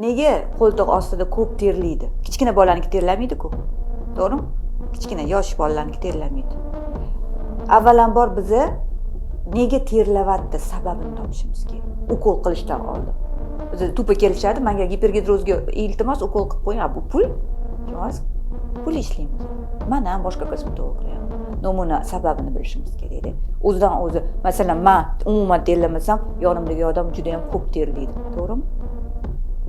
Nega qo'ltiq ostida ko'p terlaydi? Kichkina bolaniki terlamaydi-ku. To'g'rimi? Kichkina yosh bolalarniki terlamaydi. Avvalambor biza nega terlayapti sababini topishimiz kerak. Ukol qilishdan oldin. Biza tupa kelishadi, menga gipergidrozga iltimos ukol qilib qo'ying. Bu pul. Yo'q, pul ishlaymiz. Mana boshqa kosmetologlar ham nomuna sababini bilishimiz kerak-da. O'zidan o'zi, masalan, men umuman terlamasam, yonimdagi odam juda ham ko'p terlaydi. To'g'rimi?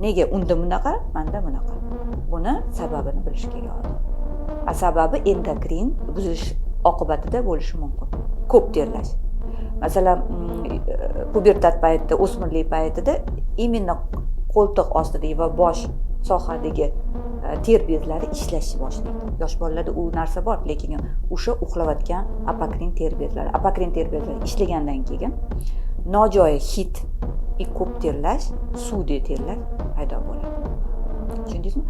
Nega unda bunaqa, menda bunaqa? Buni sababini bilish kerak. Sababi endokrin buzilish oqibatida bo'lishi mumkin. Ko'p terlash. Masalan, pubertat paytida, o'smirlik paytida imенно qo'ltiq ostidagi va bosh sohadagi ter bezlari ishlashni boshlaydi. Yosh bolalarda u narsa bor, lekin o'sha uxlayotgan apokrin ter bezlari, ishlagandan keyin nojo'ya hid, ko'p terlash, suvda terlash paydo bo'ladi. Tushundingizmi?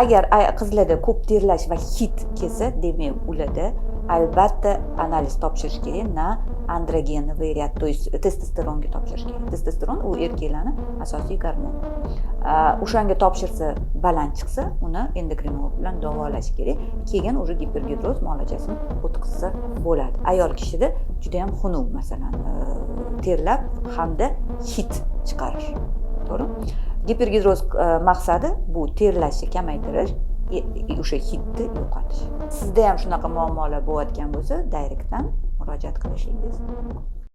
Agar qizlarda ko'p terlash va hid kelsa, demak, ularda albatta analiz topshirish kerak, na androgenniy variant, to есть testosteronga topshirish kerak. Testosteron u erkaklarning asosiy gormoni. O'shanga topshirsa, baland chiqsa, uni endokrinolog bilan davolash kerak. Keyin o'sha gipergidroz muolajasini o'tkazsa bo'ladi. Ayol kishida juda ham xunuk, masalan, terlab hamda hid chiqarish. To'g'rimi? Gipergidroz maqsadi bu terlashni kamaytirish, o'sha hidni yo'qotish. Sizda ham shunaqa muammolar bo'layotgan bo'lsa, direktdan murojaat qilishingiz mumkin.